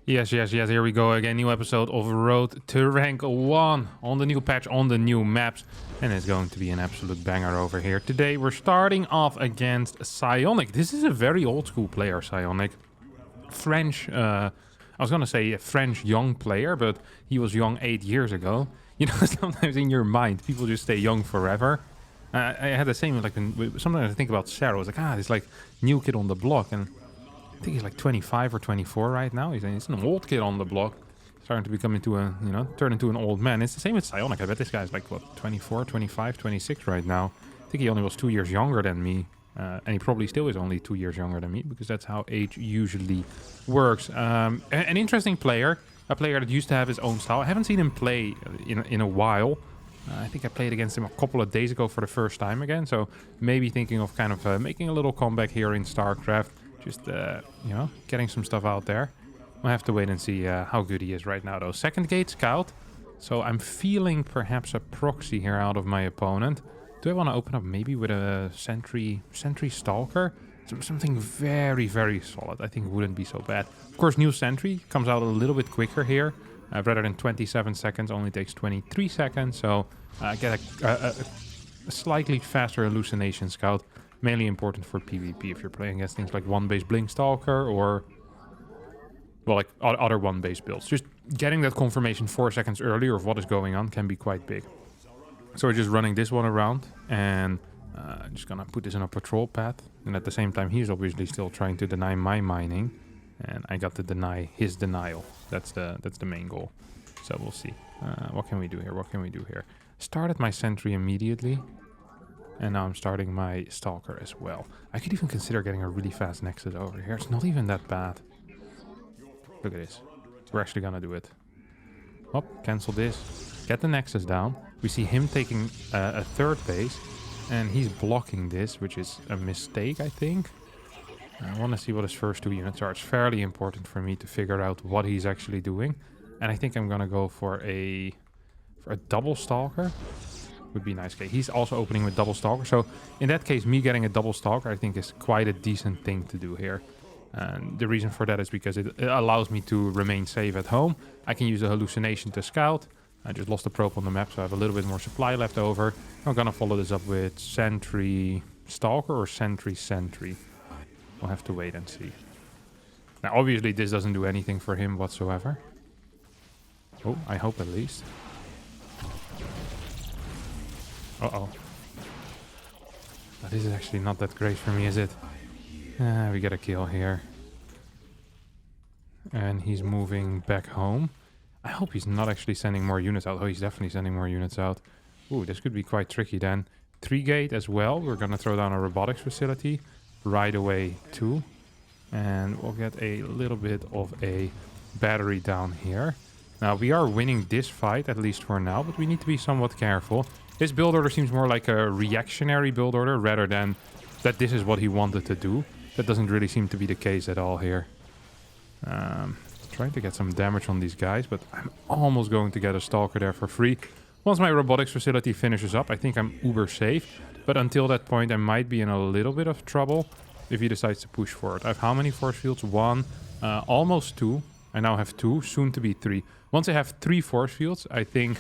Yes, here we go again. New episode of Road to Rank 1 on the new patch, on the new maps. And it's going to be an absolute banger over here. Today we're starting off against Psionic. This is a very old school player, Psionic. French, I was going to say a French young player, but he was young 8 years ago. You know, sometimes in your mind, people just stay young forever. I had the same, like, sometimes I think about Sarah. I was like, this like new kid on the block. And I think he's like 25 or 24 right now. He's an old kid on the block. Starting to become into a, turn into an old man. It's the same with Psionic. I bet this guy's like, what, 24, 25, 26 right now. I think he only was 2 years younger than me. And he probably still is only 2 years younger than me, because that's how age usually works. An interesting player. A player that used to have his own style. I haven't seen him play in a while. I think I played against him a couple of days ago for the first time again. So maybe thinking of kind of making a little comeback here in StarCraft. Just, getting some stuff out there. We'll have to wait and see how good he is right now, though. Second gate scout. So I'm feeling perhaps a proxy here out of my opponent. Do I want to open up maybe with a sentry stalker? Something very, very solid. I think wouldn't be so bad. Of course, new sentry comes out a little bit quicker here. Rather than 27 seconds, only takes 23 seconds. So get a slightly faster hallucination scout. Mainly important for PvP if you're playing against things like one-base Blink Stalker or, well, like other one-base builds. Just getting that confirmation 4 seconds earlier of what is going on can be quite big. So we're just running this one around and just gonna put this in a patrol path. And at the same time, he's obviously still trying to deny my mining, and I got to deny his denial. That's the main goal. So we'll see. What can we do here? Started my sentry immediately. And now I'm starting my Stalker as well. I could even consider getting a really fast Nexus over here. It's not even that bad. Look at this. We're actually gonna do it. Oh, cancel this. Get the Nexus down. We see him taking a third base. And he's blocking this, which is a mistake, I think. I want to see what his first 2 units are. It's fairly important for me to figure out what he's actually doing. And I think I'm gonna go for a double Stalker. Would be nice. Okay, he's also opening with double Stalker. So in that case, me getting a double Stalker, I think is quite a decent thing to do here. And the reason for that is because it allows me to remain safe at home. I can use a hallucination to scout. I just lost a probe on the map, so I have a little bit more supply left over. I'm gonna follow this up with Sentry Stalker or Sentry. We'll have to wait and see. Now, obviously, this doesn't do anything for him whatsoever. Oh, I hope at least. Uh-oh. This is actually not that great for me, is it? We get a kill here. And he's moving back home. I hope he's not actually sending more units out. Oh, he's definitely sending more units out. Ooh, this could be quite tricky then. 3 gate as well. We're going to throw down a robotics facility right away too. And we'll get a little bit of a battery down here. Now, we are winning this fight, at least for now, but we need to be somewhat careful. This build order seems more like a reactionary build order rather than that this is what he wanted to do. That doesn't really seem to be the case at all here. Trying to get some damage on these guys, but I'm almost going to get a Stalker there for free. Once my robotics facility finishes up, I think I'm uber safe. But until that point, I might be in a little bit of trouble if he decides to push forward. I have how many force fields? 1, almost 2. I now have 2, soon to be 3. Once I have 3 force fields, I think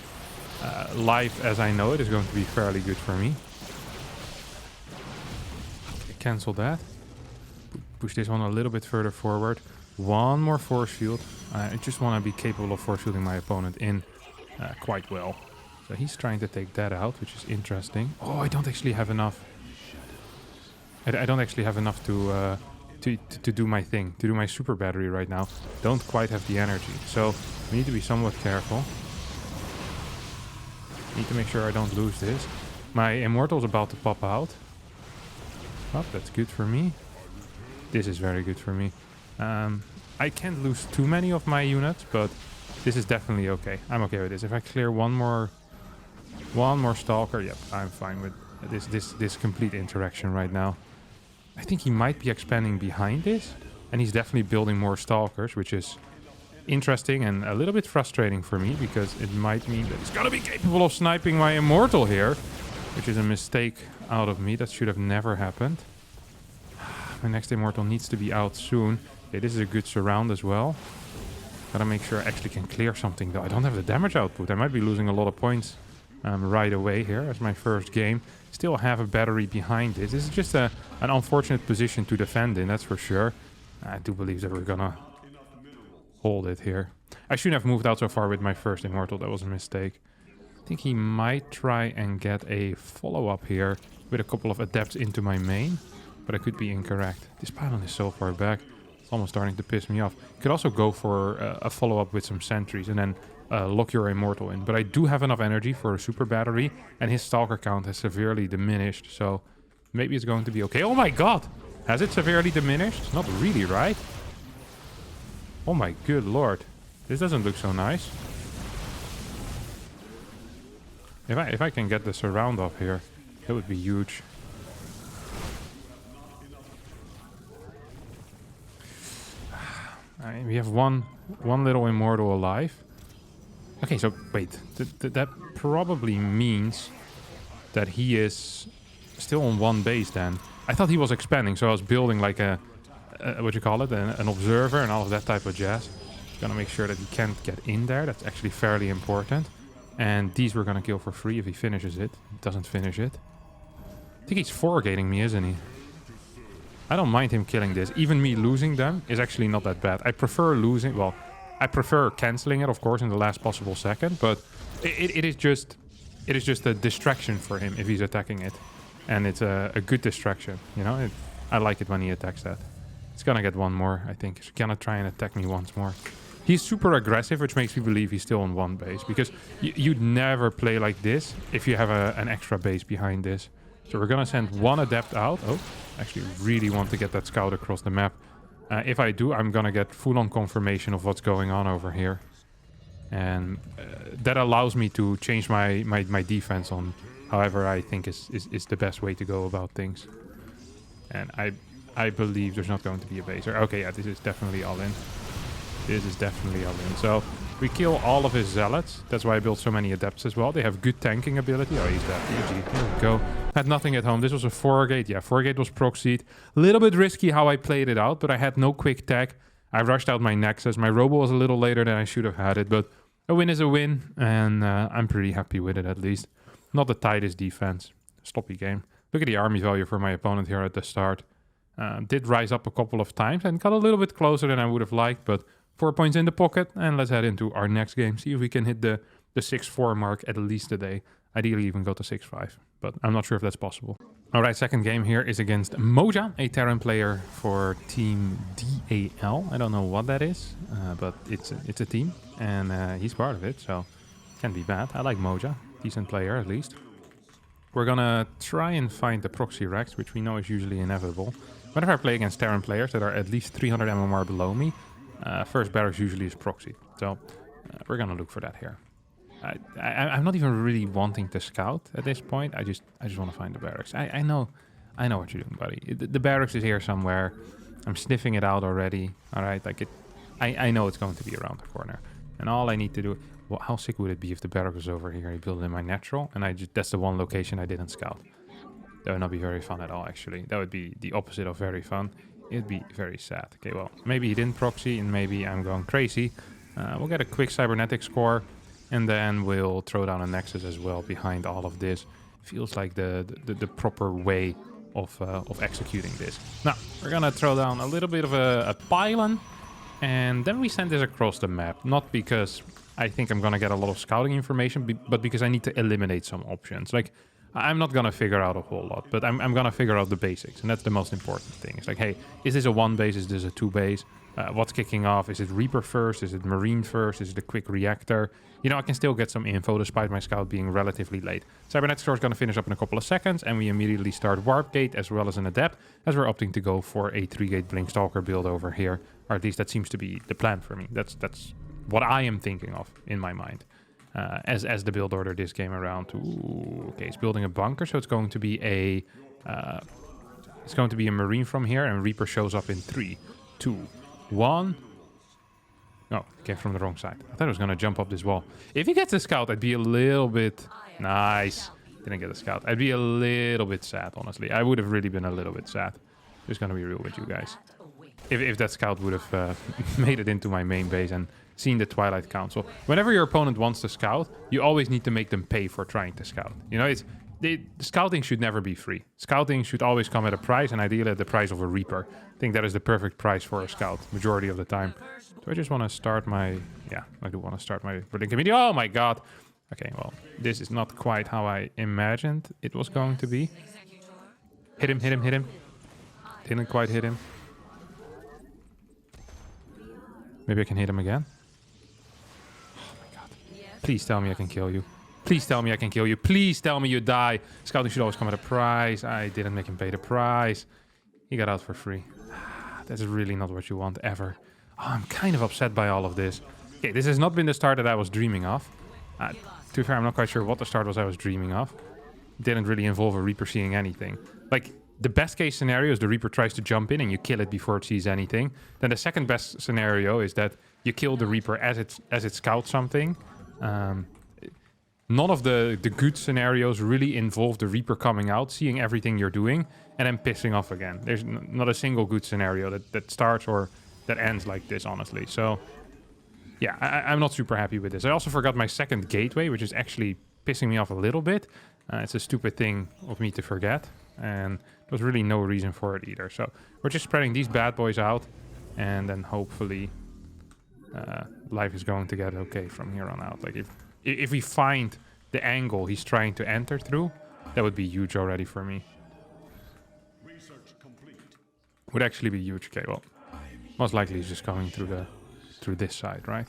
life as I know it is going to be fairly good for me. Cancel that. Push this one a little bit further forward. 1 more force field. I just want to be capable of force fielding my opponent in quite well. So he's trying to take that out, which is interesting. Oh, I don't actually have enough. I don't actually have enough to do my thing, to do my super battery right now. Don't quite have the energy. So we need to be somewhat careful. Need to make sure I don't lose this. My Immortal's about to pop out. Oh, that's good for me. This is very good for me. I can't lose too many of my units, but this is definitely okay. I'm okay with this. If I clear one more Stalker, yep, I'm fine with this complete interaction right now. I think he might be expanding behind this, and he's definitely building more Stalkers, which is interesting and a little bit frustrating for me, because it might mean that he's gonna be capable of sniping my Immortal here, which is a mistake out of me. That should have never happened. My next Immortal needs to be out soon. Okay, this is a good surround as well. Gotta make sure I actually can clear something, though. I don't have the damage output. I might be losing a lot of points right away here as my first game. Still have a battery behind this. This is just an unfortunate position to defend in, that's for sure. I do believe that we're gonna hold it here. I shouldn't have moved out so far with my first Immortal. That was a mistake. I think he might try and get a follow-up here with a couple of Adepts into my main, but I could be incorrect. This pylon is so far back. It's almost starting to piss me off. You could also go for a follow-up with some sentries and then lock your Immortal in. But I do have enough energy for a super battery, and his Stalker count has severely diminished, so maybe it's going to be okay. Oh my god! Has it severely diminished? Not really, right? Oh my good lord. This doesn't look so nice. If I can get the surround off here, that would be huge. We have one little Immortal alive. Okay, so wait. That probably means that he is still on one base then. I thought he was expanding, so I was building like a what you call it, an observer and all of that type of jazz. Gonna make sure that he can't get in there. That's actually fairly important. And these we're gonna kill for free if he finishes it. Doesn't finish it. I think he's four-gating me, isn't he? I don't mind him killing this. Even me losing them is actually not that bad. I prefer losing... Well, I prefer cancelling it, of course, in the last possible second. But it is just a distraction for him if he's attacking it. And it's a good distraction, you know? I like it when he attacks that. He's gonna get one more, I think. He's gonna try and attack me once more. He's super aggressive, which makes me believe he's still on one base. Because you'd never play like this if you have an extra base behind this. So we're gonna send one Adept out. Oh, actually really want to get that scout across the map. If I do, I'm gonna get full-on confirmation of what's going on over here. And that allows me to change my defense on however I think is the best way to go about things. And I believe there's not going to be a baser. Okay, yeah, this is definitely all in. This is definitely all in. So we kill all of his zealots. That's why I built so many Adepts as well. They have good tanking ability. Oh, he's dead. GG. There we go. Had nothing at home. This was a 4-gate. Yeah, 4-gate was proxied. A little bit risky how I played it out, but I had no quick tech. I rushed out my Nexus. My Robo was a little later than I should have had it, but a win is a win, and I'm pretty happy with it at least. Not the tightest defense. Sloppy game. Look at the army value for my opponent here at the start. Did rise up a couple of times and got a little bit closer than I would have liked, but 4 points in the pocket, and let's head into our next game. See if we can hit the 6-4 mark at least today. Ideally even go to 6-5, but I'm not sure if that's possible. All right, second game here is against Moja, a Terran player for Team DAL. I don't know what that is, but it's a team, and he's part of it, so can't be bad. I like Moja, decent player at least. We're gonna try and find the proxy Rex, which we know is usually inevitable. Whenever I play against Terran players that are at least 300 MMR below me, first barracks usually is proxy. So we're gonna look for that here. I'm not even really wanting to scout at this point. I just want to find the barracks. I know what you're doing, buddy. The barracks is here somewhere. I'm sniffing it out already. All right, like I know it's going to be around the corner, and all I need to do. Well, how sick would it be if the barracks was over here? I build it in my natural, and that's the one location I didn't scout. That would not be very fun at all, actually. That would be the opposite of very fun. It'd be very sad. Okay, well, maybe he didn't proxy, and maybe I'm going crazy. We'll get a quick cybernetic score, and then we'll throw down a Nexus as well behind all of this. Feels like the proper way of executing this. Now, we're gonna throw down a little bit of a pylon, and then we send this across the map. Not because I think I'm gonna get a lot of scouting information, but because I need to eliminate some options. Like, I'm not gonna figure out a whole lot, but I'm gonna figure out the basics, and that's the most important thing. It's like, hey, is this a 1 base? Is this a 2 base? What's kicking off? Is it Reaper first? Is it Marine first? Is it a quick reactor? You know, I can still get some info despite my scout being relatively late. Cybernetic Store is going to finish up in a couple of seconds, and we immediately start Warp Gate as well as an Adept, as we're opting to go for a 3-gate Blink Stalker build over here. Or at least that seems to be the plan for me. That's what I am thinking of in my mind. As the build order this game around. Ooh, okay, it's building a bunker, so it's going to be a Marine from here, and Reaper shows up in 3, 2, 1. No, came from the wrong side. I thought I was going to jump up this wall. If he gets a scout, I'd be a little bit... Nice. Didn't get a scout. I'd be a little bit sad, honestly. I would have really been a little bit sad. Just going to be real with you guys. if that scout would have made it into my main base and seen the Twilight Council. Whenever your opponent wants to scout, you always need to make them pay for trying to scout. You know, scouting should never be free. Scouting should always come at a price, and ideally at the price of a Reaper. I think that is the perfect price for a scout, majority of the time. Do I just want to start my... Yeah, I do want to start my building committee. Oh my god! Okay, well, this is not quite how I imagined it was going to be. Hit him, hit him, hit him. Didn't quite hit him. Maybe I can hit him again. Oh my god. Please tell me I can kill you. Please tell me I can kill you. Please tell me you die. Scouting should always come at a price. I didn't make him pay the price. He got out for free. That's really not what you want ever. Oh, I'm kind of upset by all of this. Okay, this has not been the start that I was dreaming of. To be fair, I'm not quite sure what the start was I was dreaming of. It didn't really involve a Reaper seeing anything. Like, the best case scenario is the Reaper tries to jump in and you kill it before it sees anything. Then the second best scenario is that you kill the Reaper as it scouts something. None of the good scenarios really involve the Reaper coming out, seeing everything you're doing, and then pissing off again. There's not a single good scenario that starts or that ends like this, honestly. So, yeah, I'm not super happy with this. I also forgot my second gateway, which is actually pissing me off a little bit. It's a stupid thing of me to forget, and there's really no reason for it either. So we're just spreading these bad boys out, and then hopefully life is going to get okay from here on out. Like, if we find the angle he's trying to enter through, that would be huge already for me. Would actually be huge. Okay, well, most likely he's just coming through this side, right?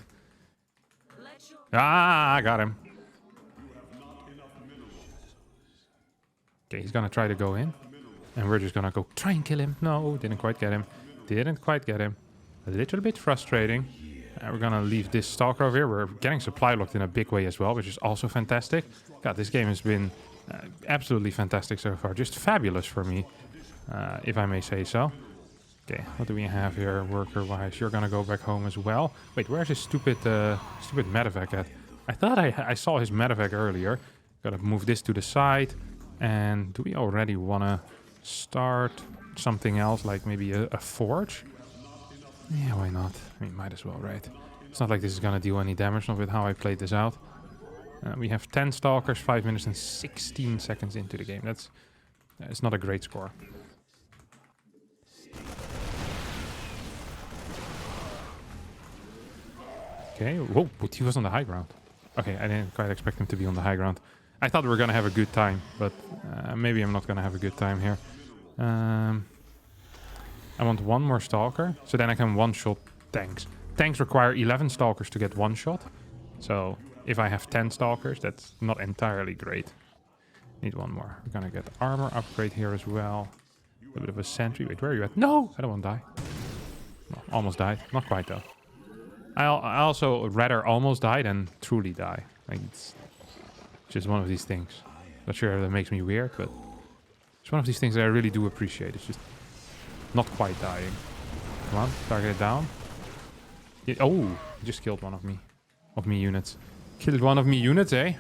Ah, I got him. Okay, he's gonna try to go in, and we're just gonna go try and kill him. No, didn't quite get him. Didn't quite get him. A little bit frustrating. We're gonna leave this Stalker over here. We're getting supply locked in a big way as well, which is also fantastic. God, this game has been absolutely fantastic so far. Just fabulous for me, if I may say so. Okay, what do we have here worker-wise? You're gonna go back home as well. Wait, where's his stupid medevac at? I thought I saw his medevac earlier. Gotta move this to the side. And do we already wanna start something else, like maybe a forge? Yeah, why not? I mean, might as well, right? It's not like this is gonna do any damage, not with how I played this out. We have 10 Stalkers, 5 minutes and 16 seconds into the game. It's not a great score. Okay, whoa, but he was on the high ground. Okay, I didn't quite expect him to be on the high ground. I thought we were gonna have a good time, but maybe I'm not gonna have a good time here. I want one more Stalker, so then I can one-shot tanks. Tanks require 11 Stalkers to get one shot. So if I have 10 Stalkers, that's not entirely great. Need one more. We're gonna get armor upgrade here as well. A bit of a sentry. Wait, where are you at? No! I don't want to die. No, almost died. Not quite, though. I also rather almost die than truly die. Like, it's just one of these things. Not sure if that makes me weird, but it's one of these things that I really do appreciate. It's just not quite dying. Come on, target it down. Yeah, oh, he just killed one of me units. Killed one of me units, eh?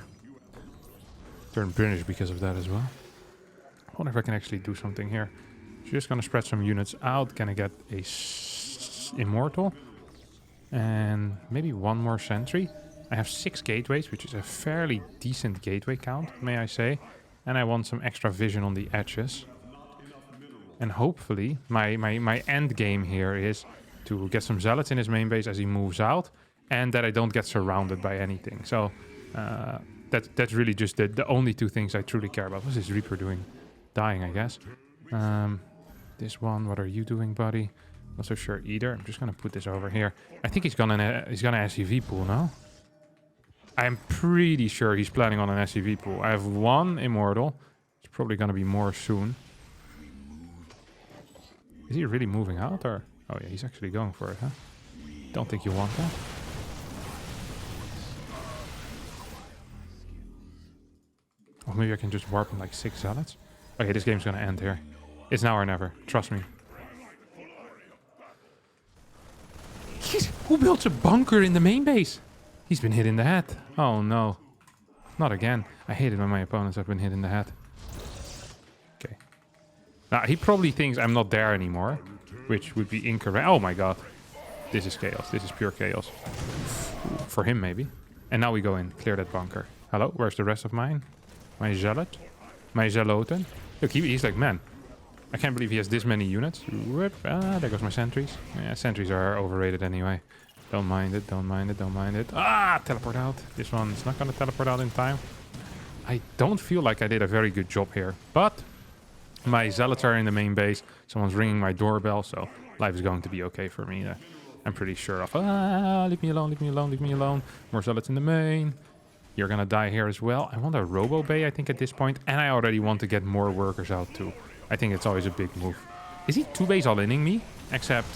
Turned British because of that as well. I wonder if I can actually do something here. Just gonna spread some units out. Gonna get a Immortal. And maybe one more sentry. I have 6 gateways, which is a fairly decent gateway count, may I say. And I want some extra vision on the edges. And hopefully, my end game here is to get some zealots in his main base as he moves out. And that I don't get surrounded by anything. So, that's really just the only 2 things I truly care about. What's this Reaper doing? Dying, I guess. This one, what are you doing, buddy? Not so sure either. I'm just gonna put this over here. I think he's gonna SCV pool now. I'm pretty sure he's planning on an SCV pool. I have 1 Immortal. It's probably gonna be more soon. Is he really moving out, or? Oh yeah, he's actually going for it, huh? Don't think you want that. Or maybe I can just warp in like 6 zealots. Okay, this game's gonna end here. It's now or never. Trust me. Who built a bunker in the main base? He's been hit in the head. Oh no. Not again. I hate it when my opponents have been hit in the head. Okay. Now, he probably thinks I'm not there anymore. which would be incorrect. Oh my god. This is chaos. This is pure chaos. For him, maybe. And now we go in. Clear that bunker. Hello? Where's the rest of mine? My zealot? My zealoten? Look, he's like, man, I can't believe he has this many units. Whoop. Ah, there goes my sentries. Yeah, sentries are overrated anyway. Don't mind it, don't mind it, don't mind it. Ah, teleport out. This one's not going to teleport out in time. I don't feel like I did a very good job here. But my zealots are in the main base. Someone's ringing my doorbell, so life is going to be okay for me. I'm pretty sure of. Ah, leave me alone, leave me alone, leave me alone. More zealots in the main. You're going to die here as well. I want a robo bay, I think, at this point. And I already want to get more workers out too. I think it's always a big move. Is he 2-base all-inning me? Except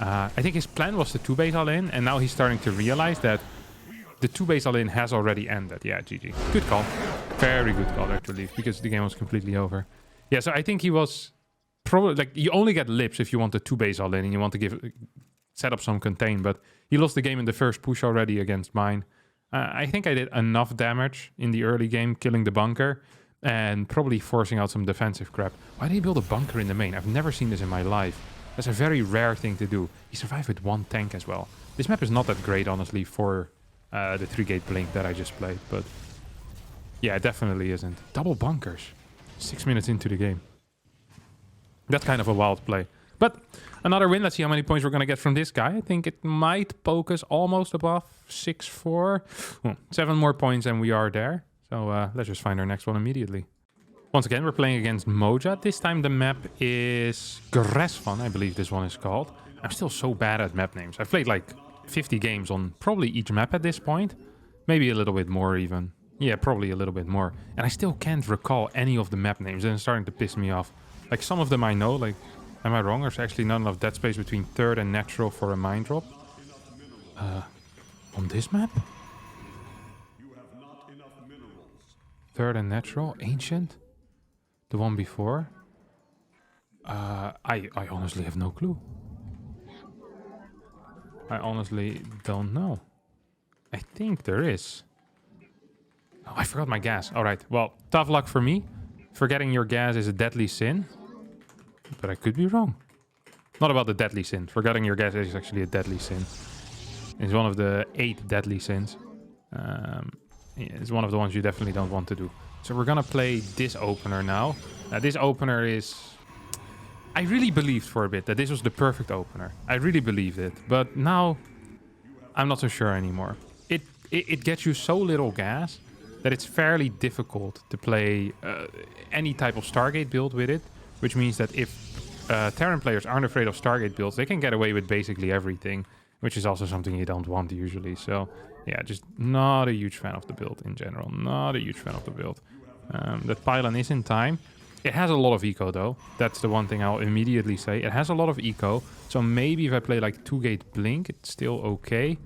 I think his plan was to 2-base all-in, and now he's starting to realize that the 2-base all-in has already ended. Yeah, GG. Good call. Very good call, actually, because the game was completely over. Yeah, so I think he was probably, like, you only get lips if you want the 2-base all-in and you want to set up some contain, but he lost the game in the first push already against mine. I think I did enough damage in the early game, killing the bunker, and probably forcing out some defensive crap. Why did he build a bunker in the main? I've never seen this in my life. That's a very rare thing to do. He survived with 1 tank as well. This map is not that great, honestly, for the 3-gate blink that I just played, but yeah, it definitely isn't. Double bunkers. 6 minutes into the game. That's kind of a wild play. But another win. Let's see how many points we're going to get from this guy. I think it might poke us almost above 6-4. 7 more points and we are there. So let's just find our next one immediately. Once again, we're playing against Moja. This time the map is Gresvan, I believe this one is called. I'm still so bad at map names. I've played like 50 games on probably each map at this point. Maybe a little bit more even. Yeah, probably a little bit more. And I still can't recall any of the map names. And it's starting to piss me off. Like some of them I know, like, am I wrong? There's actually not enough dead space between third and natural for a mine drop. On this map? Third and natural? Ancient? The one before? I honestly have no clue. I honestly don't know. I think there is. Oh, I forgot my gas. Alright, well, tough luck for me. Forgetting your gas is a deadly sin. But I could be wrong. Not about the deadly sin. Forgetting your gas is actually a deadly sin. It's one of the 8 deadly sins. It's one of the ones you definitely don't want to do. So we're gonna play this opener now. This opener is... I really believed for a bit that this was the perfect opener. I really believed it. But now, I'm not so sure anymore. It gets you so little gas that it's fairly difficult to play any type of Stargate build with it. Which means that if Terran players aren't afraid of Stargate builds, they can get away with basically everything. Which is also something you don't want usually. So, yeah, just not a huge fan of the build in general. Not a huge fan of the build. That pylon is in time. It has a lot of eco, though. That's the one thing I'll immediately say. It has a lot of eco. So maybe if I play like 2-gate blink, it's still okay.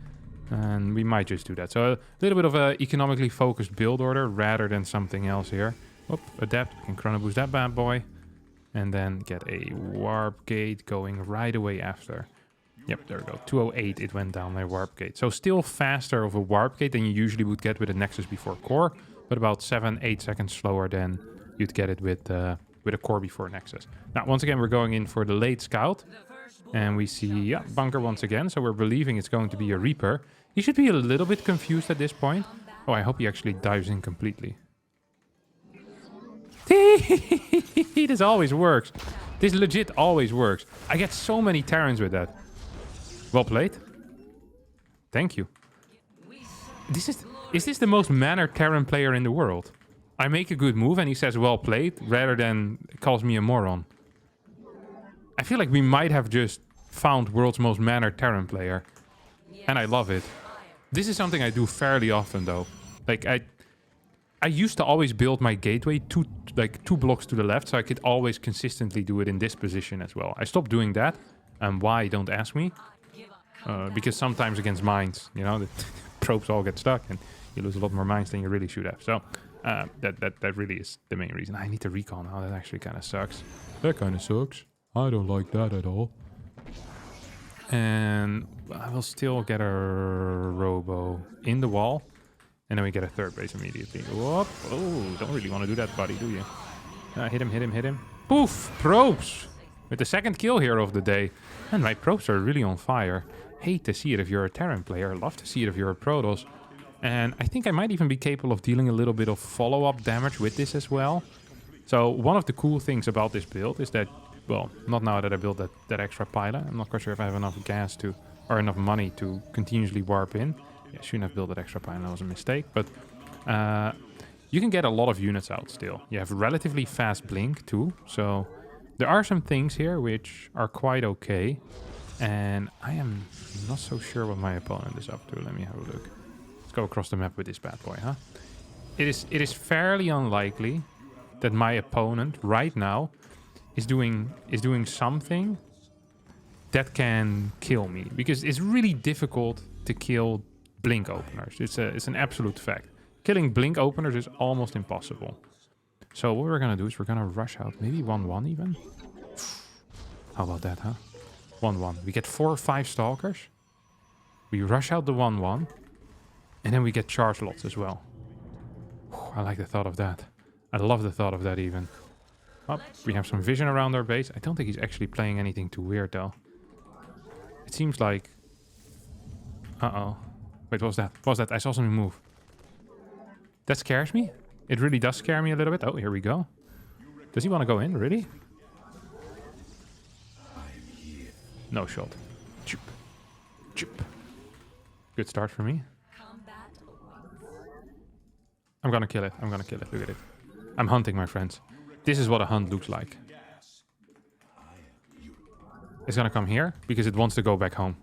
And we might just do that. So a little bit of a economically focused build order rather than something else here. Oop, adapt. We can chrono boost that bad boy. And then get a warp gate going right away after. Yep, there we go. 208, it went down my warp gate. So still faster of a warp gate than you usually would get with a Nexus before core. But about 7-8 seconds slower than you'd get it with a core before Nexus. Now, once again, we're going in for the late scout. And we see, yeah, bunker once again. So we're believing it's going to be a Reaper. He should be a little bit confused at this point. Oh, I hope he actually dives in completely. This always works. This legit always works. I get so many Terrans with that. Well played. Thank you. Is this the most mannered Terran player in the world? I make a good move and he says well played rather than calls me a moron. I feel like we might have just found world's most mannered Terran player. And I love it. This is something I do fairly often though. Like I used to always build my gateway two blocks to the left, so I could always consistently do it in this position as well. I stopped doing that. And why, don't ask me. Because sometimes against mines, you know, the probes all get stuck and you lose a lot more mines than you really should have. So that really is the main reason. I need to recon now. That actually kind of sucks. That kind of sucks. I don't like that at all. And I will still get a robo in the wall. And then we get a third base immediately. Whoop. Oh, don't really want to do that, buddy, do you? Hit him, hit him, hit him. Poof! Probes! with the second kill here of the day. And my probes are really on fire. Hate to see it if you're a Terran player. Love to see it if you're a Protoss. And I think I might even be capable of dealing a little bit of follow-up damage with this as well. So one of the cool things about this build is that, well, not now that I built that extra pilot. I'm not quite sure if I have enough gas to, or enough money to continuously warp in. Yeah, shouldn't have built that extra pilot, that was a mistake. But you can get a lot of units out still. You have relatively fast blink too. So there are some things here which are quite okay. And I am not so sure what my opponent is up to. Let me have a look. Let's go across the map with this bad boy, huh? It is fairly unlikely that my opponent right now is doing something that can kill me, because it's really difficult to kill blink openers. It's an absolute fact. Killing blink openers is almost impossible. So what we're gonna do is we're gonna rush out, maybe 1-1 even. How about that, huh? 1-1. We get 4 or 5 stalkers. We rush out the 1-1, and then we get charge lots as well. I like the thought of that. I love the thought of that even. Oh, we have some vision around our base. I don't think he's actually playing anything too weird though. It seems like... Uh-oh. Wait, what was that? What was that? I saw something move. That scares me. It really does scare me a little bit. Oh, here we go. Does he want to go in? Really? No shot. Choop. Choop. Good start for me. I'm gonna kill it. I'm gonna kill it. Look at it. I'm hunting, my friends. This is what a hunt looks like. It's gonna come here because it wants to go back home.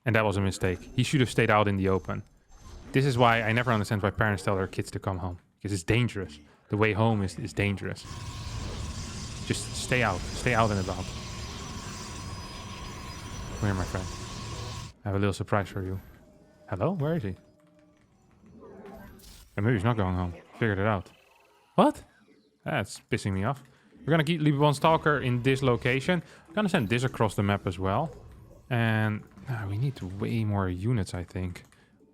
And that was a mistake. He should have stayed out in the open. This is why I never understand why parents tell their kids to come home. Because it's dangerous. The way home is dangerous. Just stay out. Stay out and about. Come here, my friend. I have a little surprise for you. Hello? Where is he? Maybe he's not going home. Figured it out. What? That's pissing me off. We're gonna leave one stalker in this location. I'm gonna send this across the map as well. And we need way more units, I think.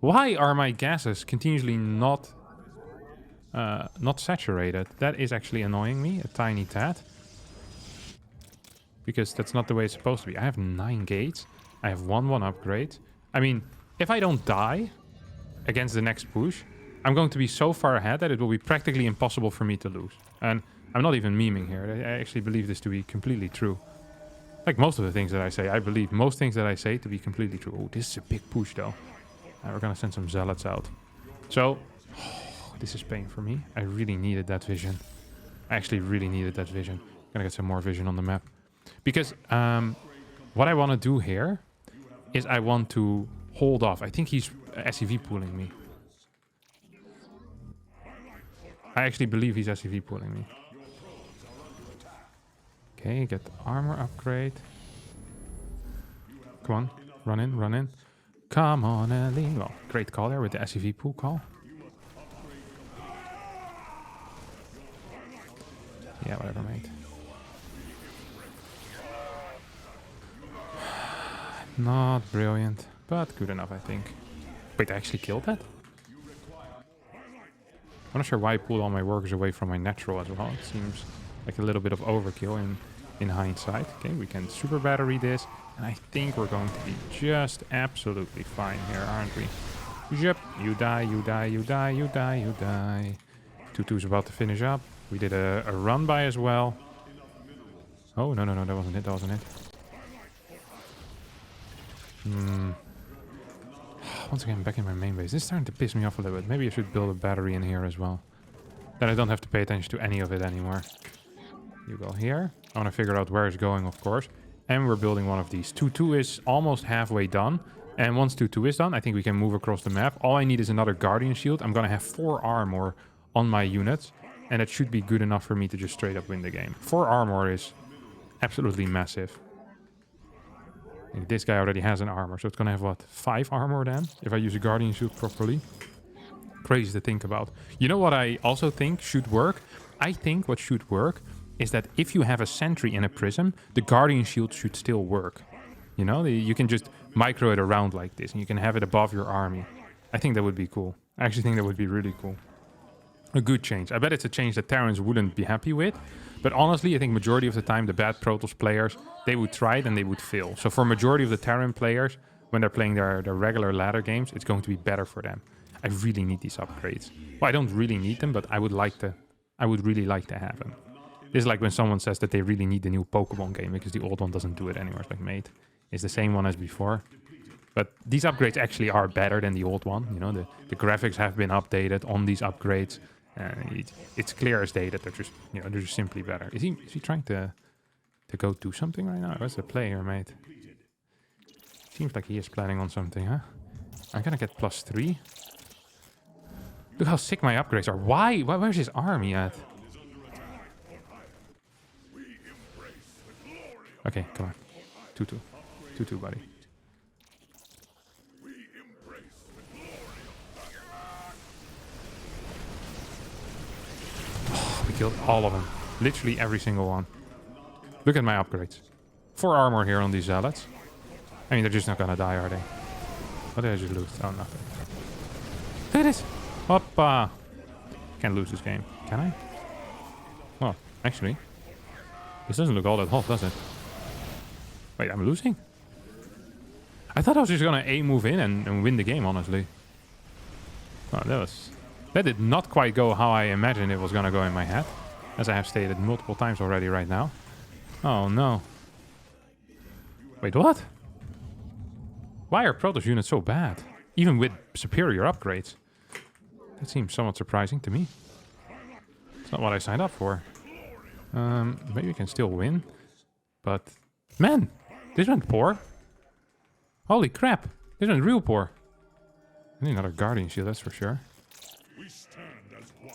Why are my gases continuously not saturated? That is actually annoying me a tiny tad. Because that's not the way it's supposed to be. I have 9 gates. I have 1-1 upgrade. I mean, if I don't die against the next push, I'm going to be so far ahead that it will be practically impossible for me to lose. And I'm not even memeing here. I actually believe this to be completely true. Like most of the things that I say, I believe most things that I say to be completely true. Oh, this is a big push though. We're gonna send some zealots out. So, this is pain for me. I really needed that vision. I actually really needed that vision. I'm gonna get some more vision on the map. Because what I want to do here is I want to hold off. I think he's SCV pulling me. I actually believe he's SCV pulling me. Okay, get the armor upgrade. Come on, run in, run in. Come on, Aline. Well, great call there with the SCV pool call. Yeah, whatever, mate. Not brilliant, but good enough, I think. Wait, I actually killed that? I'm not sure why I pulled all my workers away from my natural as well. It seems like a little bit of overkill in hindsight. Okay, we can super battery this. And I think we're going to be just absolutely fine here, aren't we? Yep, you die, you die, you die, you die, you die. 2-2's about to finish up. We did a run by as well. Oh, no, that wasn't it, that wasn't it. Once again, back in my main base. This is starting to piss me off a little bit. Maybe I should build a battery in here as well. Then I don't have to pay attention to any of it anymore. You go here. I want to figure out where it's going, of course. And we're building one of these. 2-2 is almost halfway done. And once 2-2 is done, I think we can move across the map. All I need is another Guardian Shield. I'm going to have 4 armor on my units. And it should be good enough for me to just straight up win the game. 4 armor is absolutely massive. And this guy already has an armor. So it's going to have, what, 5 armor then? If I use a Guardian Shield properly. Crazy to think about. You know what I also think should work? I think what should work is that if you have a sentry in a prism, the Guardian Shield should still work. You know, you can just micro it around like this, and you can have it above your army. I think that would be cool. I actually think that would be really cool. a good change. I bet it's a change that Terrans wouldn't be happy with. But honestly, I think majority of the time, the bad Protoss players, they would try it and they would fail. So for majority of the Terran players, when they're playing their regular ladder games, it's going to be better for them. I really need these upgrades. Well, I don't really need them, but I would really like to have them. This is like when someone says that they really need the new Pokemon game because the old one doesn't do it anymore. It's like, mate, it's the same one as before. But these upgrades actually are better than the old one. You know, the graphics have been updated on these upgrades. It's clear as day that they're just, you know, they're just simply better. Is he trying to go do something right now? Where's the player, mate? Seems like he is planning on something, huh? I'm gonna get +3. Look how sick my upgrades are. Why? Where's his army at? Okay, come on. 2-2. 2-2, buddy. Oh, we killed all of them. Literally every single one. Look at my upgrades. 4 armor here on these zealots. I mean, they're just not gonna die, are they? What did I just lose? Oh, nothing. Look at this! Hoppa! Can't lose this game. Can I? Well, actually. This doesn't look all that hot, does it? Wait, I'm losing? I thought I was just gonna move in and win the game, honestly. Oh, that did not quite go how I imagined it was gonna go in my head. As I have stated multiple times already right now. Oh no. Wait, what? Why are Protoss units so bad? Even with superior upgrades. That seems somewhat surprising to me. It's not what I signed up for. Maybe we can still win. But, man, this went poor. Holy crap, this went real poor. I need another Guardian Shield, that's for sure. We stand as one.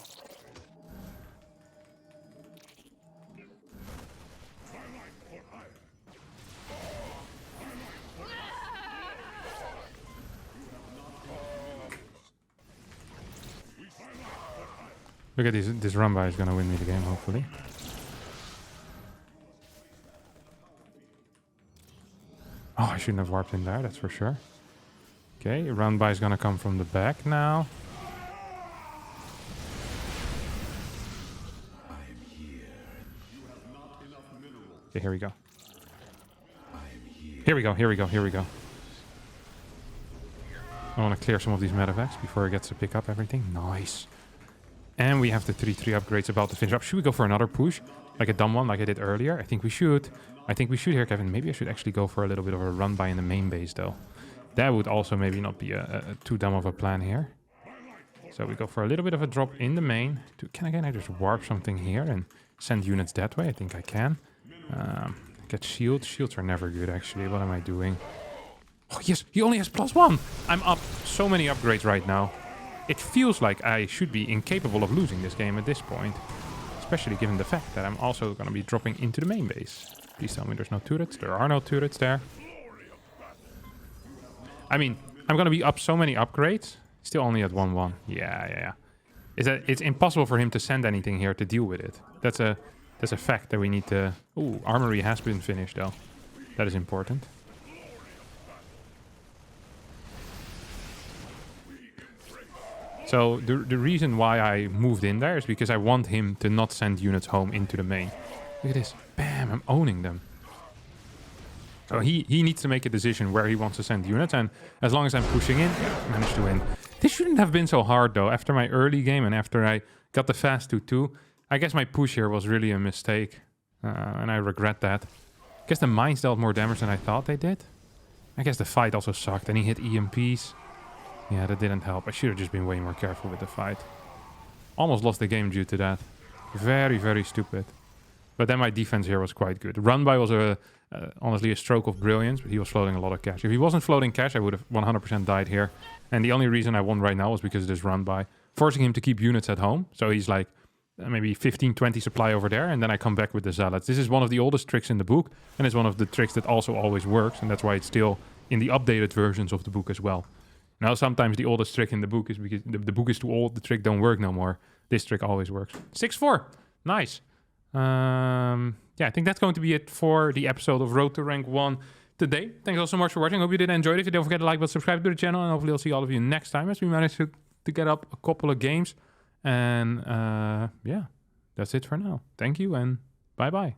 Look at this run-by is gonna win me the game, hopefully. Oh, I shouldn't have warped in there, that's for sure. Okay, run-by is gonna come from the back now. Okay, here we go. Here we go, here we go, here we go. I want to clear some of these medevacs before it gets to pick up everything. Nice. And we have the 3-3 upgrades about to finish up. Should we go for another push? Like a dumb one like I did earlier? I think we should. I think we should here, Kevin. Maybe I should actually go for a little bit of a run-by in the main base, though. That would also maybe not be a too dumb of a plan here. So we go for a little bit of a drop in the main. Can I just warp something here and send units that way? I think I can. Get shields. Shields are never good, actually. What am I doing? Oh, yes. He only has +1. I'm up so many upgrades right now. It feels like I should be incapable of losing this game at this point. Especially given the fact that I'm also going to be dropping into the main base. Please tell me there's no turrets. There are no turrets there. I mean, I'm going to be up so many upgrades. Still only at 1-1. Yeah. It's impossible for him to send anything here to deal with it. That's a fact that we need to... Ooh, armory has been finished though. That is important. So the reason why I moved in there is because I want him to not send units home into the main. Look at this. Bam, I'm owning them. So he needs to make a decision where he wants to send units. And as long as I'm pushing in, yeah, I managed to win. This shouldn't have been so hard, though. After my early game and after I got the fast 2-2, I guess my push here was really a mistake. And I regret that. I guess the mines dealt more damage than I thought they did. I guess the fight also sucked. And he hit EMPs. Yeah, that didn't help. I should have just been way more careful with the fight. Almost lost the game due to that. Very, very stupid. But then my defense here was quite good. Run-by was honestly a stroke of brilliance, but he was floating a lot of cash. If he wasn't floating cash, I would have 100% died here. And the only reason I won right now was because of this run-by. Forcing him to keep units at home. So he's like maybe 15, 20 supply over there. And then I come back with the zealots. This is one of the oldest tricks in the book. And it's one of the tricks that also always works. And that's why it's still in the updated versions of the book as well. Now, sometimes the oldest trick in the book is because the book is too old, the trick don't work no more. This trick always works. 6-4. Nice. Yeah, I think that's going to be it for the episode of Road to Rank 1 today. Thanks all so much for watching. Hope you did enjoy it. If you don't forget to like, but subscribe to the channel. And hopefully I'll see all of you next time as we manage to get up a couple of games. And yeah, that's it for now. Thank you and bye-bye.